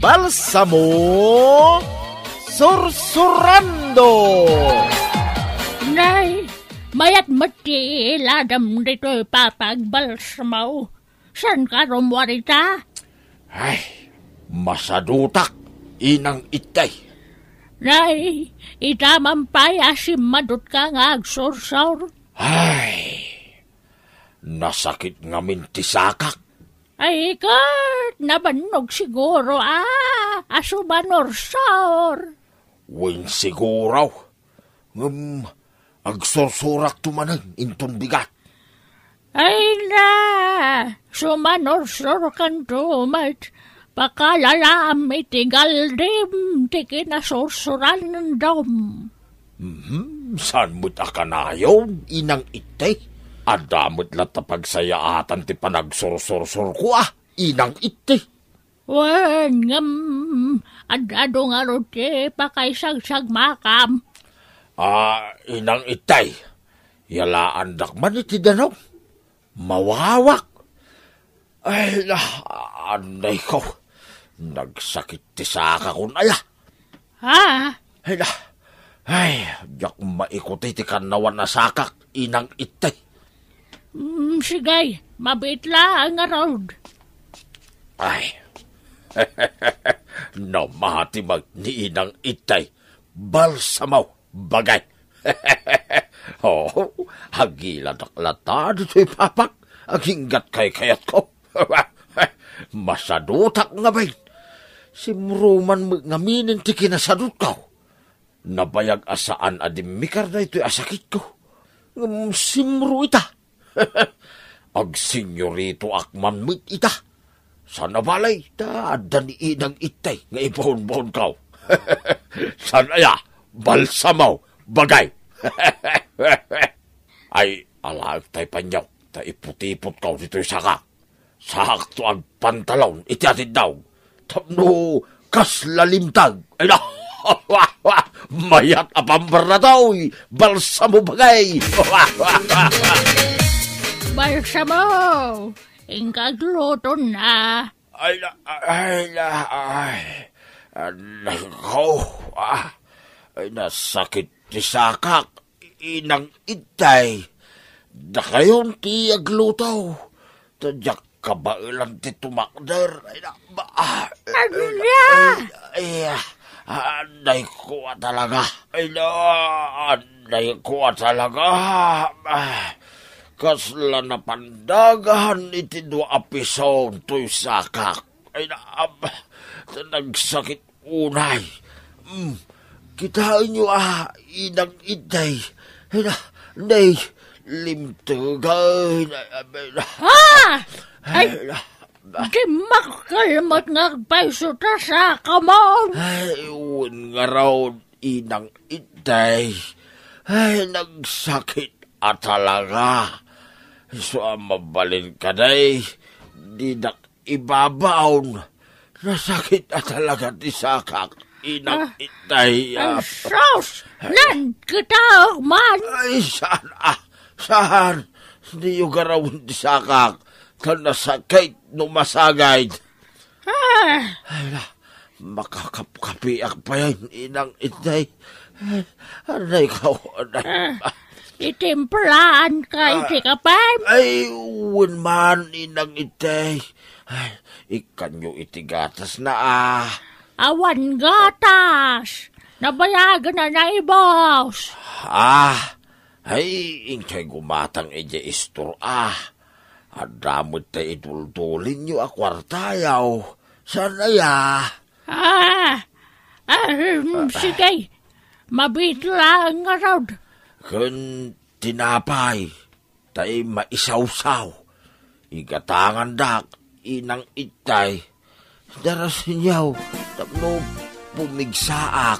Balsamo Sursurando. Nay, mayat mati ladam dito'y papagbalsamaw. San ka rumwarita? Ay, masadutak, inang itay. Nay, itamampay asim madut ka nga agsursor. Ay, nasakit nga mintisakak. Ay, kat, nabanog siguro, asubanorsaor. Win siguraw. Agsursurak tumanag, inton bigat. Ay na, sumanorsor kan tumat. Pakalalaam itigaldim, tiki na sursuran ng dom. Saan mo't akanayon, inang itay? Adamot lang tapagsayaatan ti panagsursursur ko inang itay. Wen, adado nga rote, pakaisagsag makam. Inang itay, yalaan dakman iti danaw. Mawawak. Ay, anay ko. Nagsakit ti saka kun aya. Ha? Ay, yak maikuti ti kanawan na sakak, inang itay. Sigay, mabitla ang road. Ay, namahatimag ni inang itay, balsamaw, bagay. Hagila daklata dito'y papak, aginggat kay kayat ko. Masadutak nga bay. Simruman ngaminin ti kinasadut ko. Nabayag asaan adimikar na ito'y asakit ko. Simru ita. Ag senyorito akman mit ita. Sa nabalay, dani inang itay nga ipahon-bahon ka. Sanaya, balsamaw, bagay. Ay, alag tay panyaw, ta iputipot ka dito'y saka. Sakto ang pantalon, itiatid daw. Tapno, kaslalimtag. Ay na, mayat apambar na daw, balsamo bagay. Balsamo, ingkagluto na. Ay, nasakit ti sakak, inang itay. Da kayon ti aglutaw. Tadyak kabailan ti tumakder. Ano na? Anday ko talaga. Anday ko talaga. Kasla na pandagahan iti dua apison to'y sakak. Nagsakit unay. Kitain nyo inang itay. Nay, limtugay. Ay, di makalmat nga paiso ta sa kamon. Ay, uwan nga raw inang itay. Ay, nagsakit talaga. So, mabalin ka day. Di ibabaon. Nasakit talaga ti sakak. Inang itay. Sos, nan kita man. Ay, saan? Hindi yung garawin ti sakak. Kan nasakit no masagay. Ay, makakapiak pa yan, inang itay. Anay ka, anay. Itimplaan ka, iti kapay. Ay, uwan man, inang itay. Ay, ikanyo itigatas na Awan gatas. Nabayagan na na ibos. Ay, ingkay gumatang ije istor Adamot tayo itultulin nyo akwartayaw. Sana ya? Sige. Mabitla nga raw. Kun tinapay, tayo maisawsaw. Igatangan dak, inang itay. Darasin yaw, tapno pumigsaak.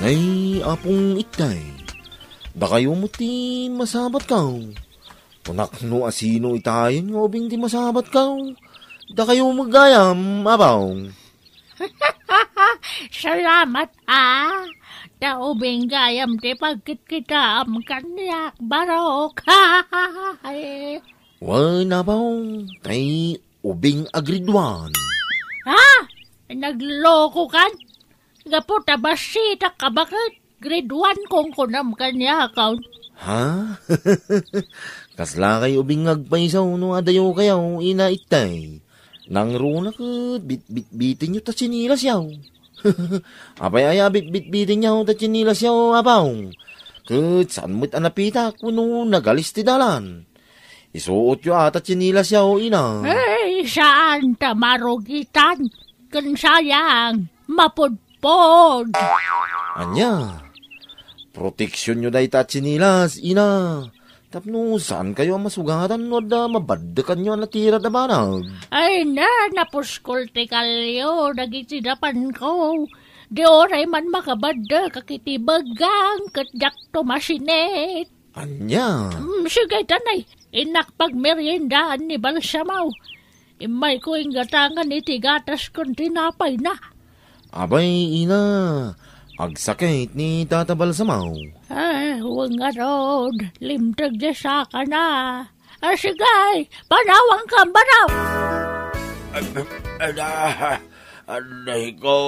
Ngay, apong itay. Da kayo mo ti masabat ka. Punak no asino itayin nga ubing ti masabat ka. Da kayo magayam, abaw. Salamat da ubing gayam ti pagkit-kita kanyak barok. Wan, abaw. Tay ubing agridwan. Ha? Nagloko kan? Gapo tabasita ka bakit? Grade 1 kong kunam kanya account. Ha? Kasla kayo ubing agpaisaw no adayo kayaw inaitay. Nang runa ka, bit-bit-bitin nyo ta sinilas yaw. Apay aya bit-bit-bitin nyo ta sinilas yaw apaw. Kat saan mo't anapita kuno nagalis ti dalan. Isuot yo ata sinilas yaw ina. Saan ta marugitan? Kan sayang, mapudpod. Anya? Proteksyon nyo dahi ta sinilas, ina. Tapno, saan kayo masugatan no da mabaddakan nyo natira da banag? Ay na, napuskol te kalyo, nagisidapan ko. Di oray man makabadda, kakitibagang, katyak to masinet. Anya? Sige, tanay, inakpag meriendaan ni Balsamaw. Imay ko yung gatangan iti gatas kong tinapay na. Abay, ina. Agsakit ni Tata Balsamaw. Huwag nga rod. Limtag di saka na. Sige, panawang ka, banaw! Anay ko,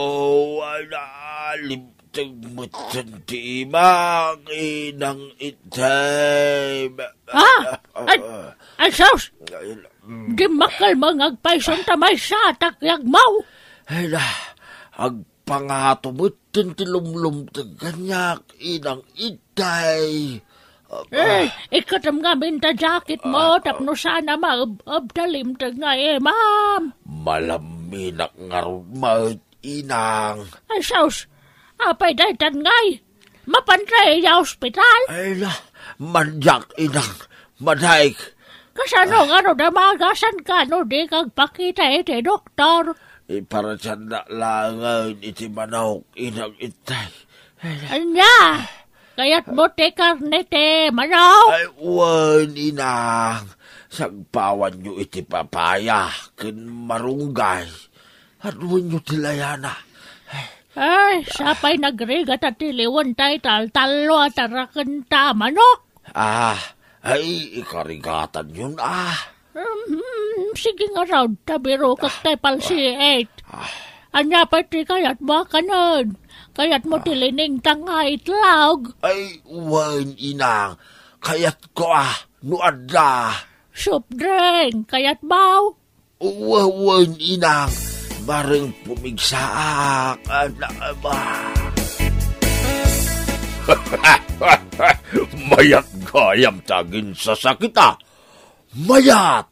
limtag mo't santibang inang itay. Ay, sos! Di makal mangagpayson tamay sa takyag mau. Ay na, agpangato mo't tintilumlum ganyak inang itay. Ikatam nga minta jacket mo, tapno sana maabdalim tag nga ma'am. Malaminak nga rumait inang. Ay, sos! Apay daytan ngay. Mapantray ya ospital. Ay na, manyak inang, madaik. Kasano nga no damagasan ka no di kagpakita iti doktor. Para siya na langan iti manok inang itay. Anya, kaya't mo te karnete manok. Ay, wan inang. Sagpawan nyo iti papaya, ken marunggay. Hadwan nyo tilayana. Ay, sapay nagrigat at tiliwan tay tal-talo at arakan tama, no? Ay, ikarigatan yun, Sige nga raw, tabiro kaktay palsiet. Anya pati kayat bakanan. Kayat mo tilining tanga itlog. Ay, wan inang. Kayat ko nuada. Soup drink, kayat baw. Wan inang. Bareng pumigsaak. Mayat gayam tagin sa sakita. Mayat.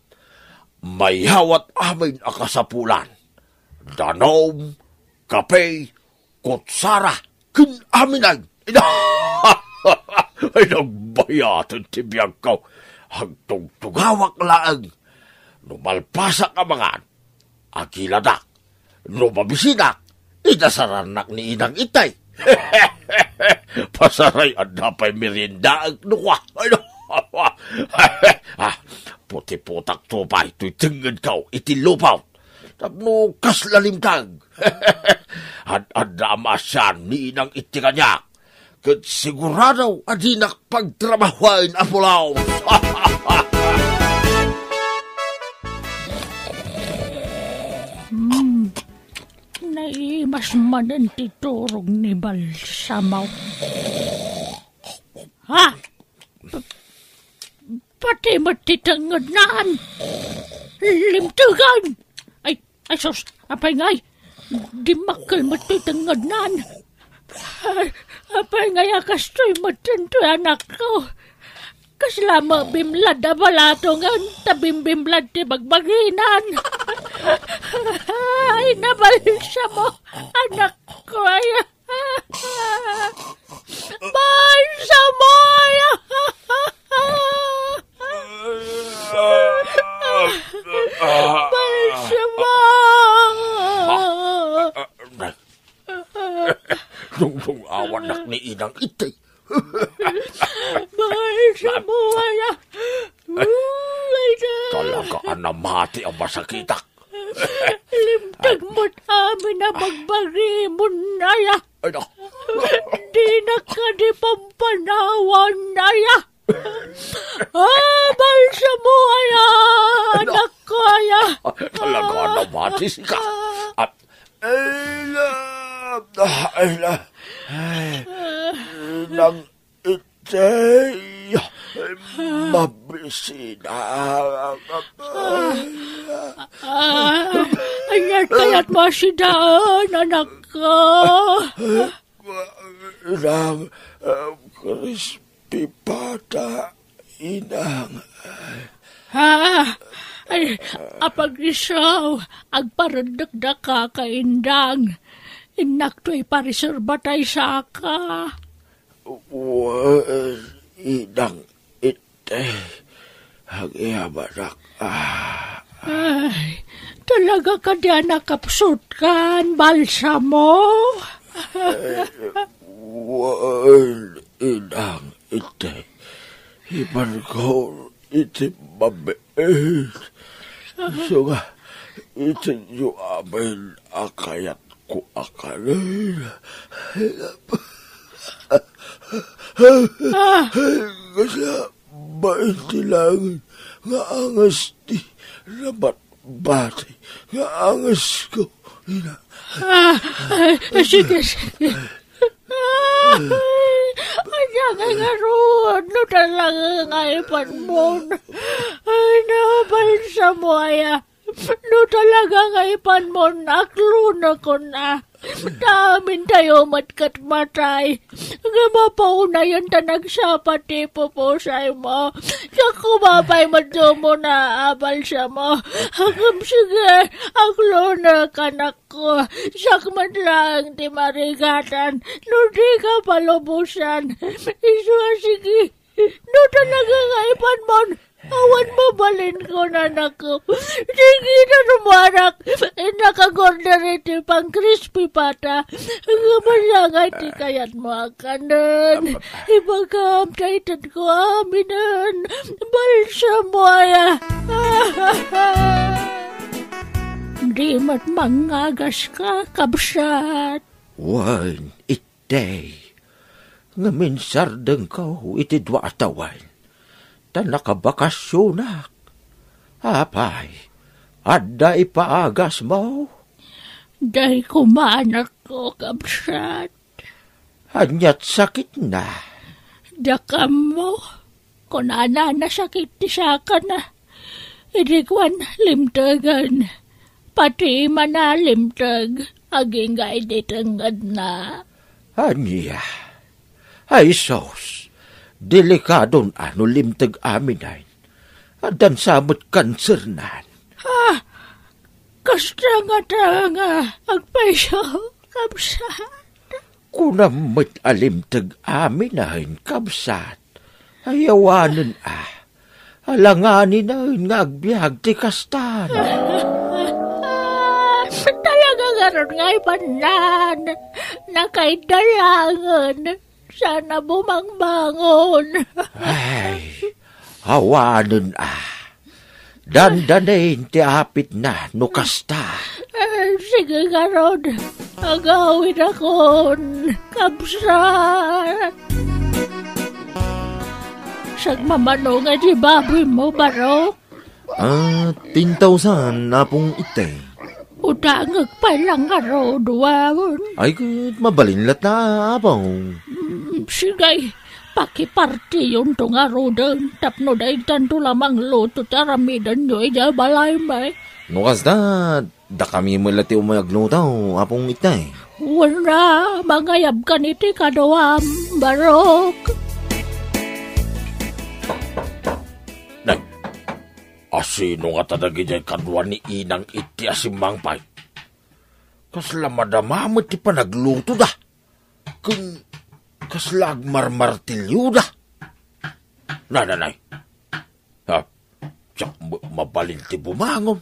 May hawat amin akasapulan. Danom, kape, kutsara, kin aminay. Ay nagbayatan tibiyag ko. Hagtugtugawak laang. Numalpasak amangan. Akiladak. Numabisidak. Idasaranak ni inang itay. Pasaray ang napay merienda ang nukwa. Puti-putak tupay, ito'y tingin kaw, itilupaw. Tapno kaslalimtag. Ad-ada amasyan ni inang itikanyak. Kat sigurado adinak pagtrabahuin apulaw. Naimas manan titurog ni Balsamaw. Ha? Pati matitangganan. Limtugan. Ay, sos, apay ngay. Di makal matitangganan. Apay ngay akastoy matinto anak ko. Kaslama bimlad na balatongan, tabimbimlad ti bagbaginan. Ay, nabalsa mo, anak ko ay. Balsa mo ay. Balsa mo. Nung awanak ni inang itay. Balsa mo ay. Talaga anamati ang masakitak. Limtag mo't amin na magbarimon naya. Di na ka di pampanawan naya. Balsa mo ay anak kaya. Talaga naman, Jessica. At, nang itay, mabisina. Ayan kaya't masidaan, anak ko. Nang crispy pata, inang. Ay, apag isaw, agparandagda ka kaindang. Inak to'y pariserba tayo sa ka. Inang itay, hagiyabanak. Ay, talaga ka diyan nakapsut kan, balsa mo? Inang itay, iban ko iti mabait. So nga, iti yu amin akayat ko akanin. Kasi baiti lang nga angas di nabat bati nga angas ko. Sige. Ay, nga roon. No talaga nga ipan mo. Ay, nabalsa mo aya. No talaga nga ipan mo. Naklo na ko na. Damin tayo matkat matay. Nga mapauna yan tanag sa pati pupusay mo. Sa kumapay mo na abalsa mo. Hanggang sige, aklo na kanak ko. Sakman lang di marigatan. No di ka palubusan. Iswa sige. No talaga nga ipan mo. Awan mo balin ko na nako. Sige na rumarak. Nakagorder iti pang crispy pata. Nga masangay ti kayat mo akanan. Ibagam taitan ko aminan. Balsa mo aya. Di mat mangagas ka, kabsat. Wan itay, nga minsardeng ko iti dwa atawan. Ta nakabakasyonak. Apay, adda ipaagas mo. Day kumanak ko, kabsat. Anyat sakit na. Dakam mo, kung ana nasakit ti saka na. Idikwan limtagan. Pati manalimtag, aging nga iditangad na. Anya, ay sos, delikadon ano limtag aminay, adan samot kanser nan. Kasta nga, agpaiso, kabsat. Kunamit alimtag aminahin, kabsat, ayawanan alanganin na nga agbyag ti kastan. Talaga garon nga ipanan, nakaidalangan, sana bumangbangon. Ay, awanan dandanayin ti apit na no kasta. Sige garon, agawin akon, kabsat. Sagmamano nga di baboy mo, baro? 10,000 na pong itay. Utangag pa lang aro, duwawon. Ay, mabalinlat na apong. Sige, pakiparti yun tong aro doon. Tapno dahi tanto lamang luto taramidan nyo, iya balay may. Nukas da kami malati umayagluto, apong itay. Wala, mangayab ka niti kadawam, barok. Nay, asino nga tadagi dyan kadwa ni inang iti asimangpay? Kasla madamamit ti panagluto da. Kasla agmarmartilyo da. Nanay, tsak mabalin ti bumangon.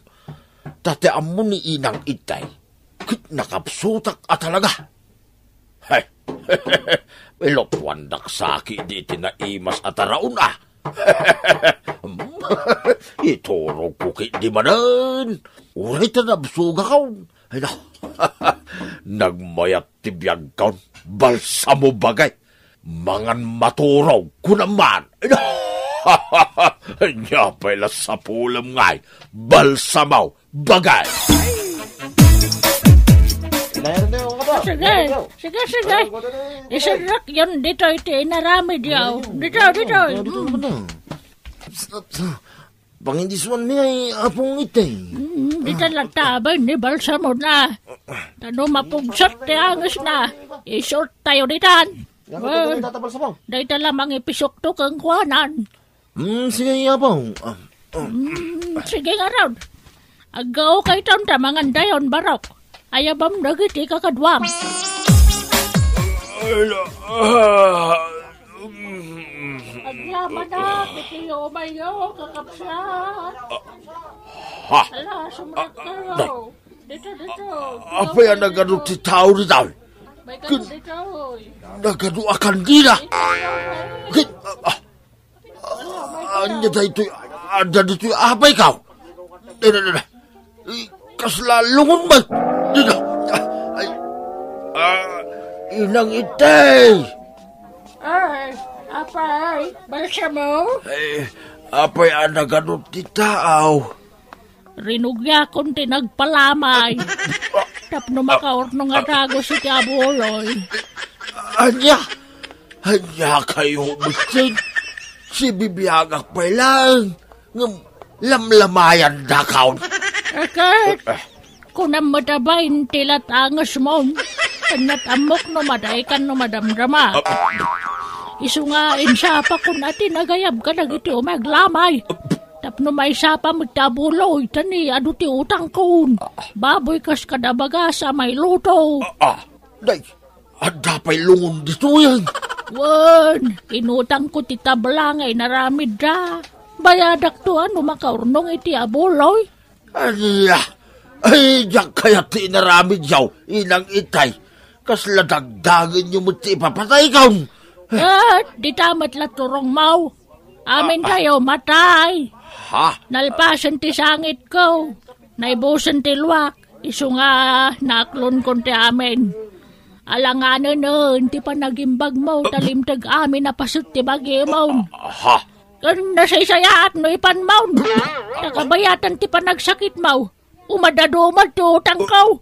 Tateam mo ni inang itay, kit nakapsutak at talaga. Hay, ilokwandak saki di tinaimas at araon Iturog ko kit di manan. Uray tanabsuga kaon. Ay na, nagmayat ti biyag kaon. Balsa mo bagay. Mangan maturaw ko naman. Ay na. Nya pala sa pulam ngay, balsamaw, bagay. Sige. Isarak yun dito iti inarami diyaw. Dito. Pangindisuan mi ay apong itay. Dito lang tabay ni balsamo na. Tano mapugsot ti angis na. Isort tayo ditan. Well, dito lamang ipisok to kang kuanan. Sige yapong. Sige nga raw. Agaw kay tanda mga dayon barok. Ayabam nagiti kakadwang. Aglaman na, kitiyo mayo, kakapsat. Ala, sumunod ka raw. Dito. Apa yan nagadok ti tao rito? May ganun dito. Nagadok akan dila. Anya dito, ada dito, apa ikaw? Kaslalungon ba? Dito. Inang itay. Ay, apay, balsa mo? Apay ang nagadot ti tao. Rinugya kong tinagpalamay. Tapno makaorno nga tago si Tiabuloy. Anya kayo mutin. Si bibiyagak pa lang. Lamlamayan dakaw. Akit, kunang matabayin tilat angas mo. Kanyat amok no madaikan no madamdrama. Isu nga insapa kun ati nagayab ka nagiti umaglamay. Tapno may sapa magtabuloy tani adu ti utang kun. Baboy kas kadabaga sa may luto. Day, adapay lungon dito yan. Wan, inutang ko ti tablangay naramid da. Bayadak to ano makaurnong iti abuloy. Anya, ay diyak kaya ti naramid yaw, inang itay. Kasla dagdagan nyo mo ti ipapatay ka. Di tamat la turong mau. Amin tayo matay. Ha? Nalpasan ti sangit ko. Naibusan ti luwak. Isu nga naklon kon ti amin. Alanganan nun, ti panagimbag mo. Talimtag amin na pasot ti bagi mo. Ha? Nasaysayaat no ipan mo. Nakabayatan ti panagsakit mo. Umadadumad ti utang ko.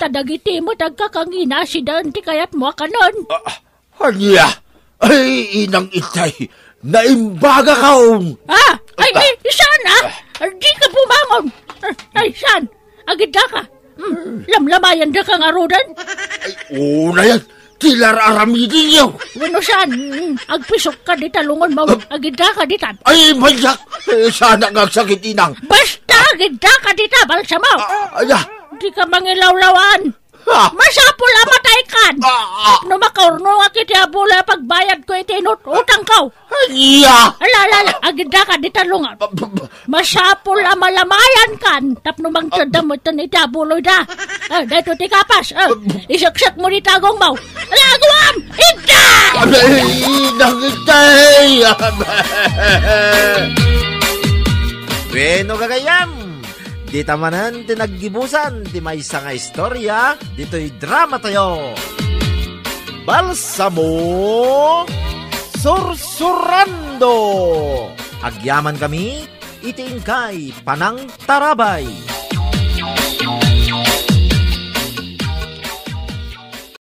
Tadagiti mo tagkakangina si Dante kayat mo kanon. Anya, ay inang itay, naimbaga ka. Ay, sana. Di ka bumangon. Ay, san. Agad ka. Lamlamayan da kang arudan. Ay, una yan. Tilar aramidin niyo. Wano san. Agpisok ka di talungon mo. Agad ka di tan. Ay, manyak. Sana nga sakit inang. Basta agad ka di tabal sa mo. Anya. Di ka mangilawlawan. Masapul amatay kan. No makaurno nga kiti abula pagbayad ko itinut utang ko. Anya. Alala, agad ka di talungan. Masapul amalamayan kan. Tapno magtadamot na itabuloy da. Dito ti kapas. Isaksak mo di tagong mo. Laguan! Ida! Inang itay. Bueno gagayam, di tamanan tinaggibusan ti maysa nga istorya, dito'y drama tayo. Balsamo Sursurando. Agyaman kami, itingkay panang tarabay.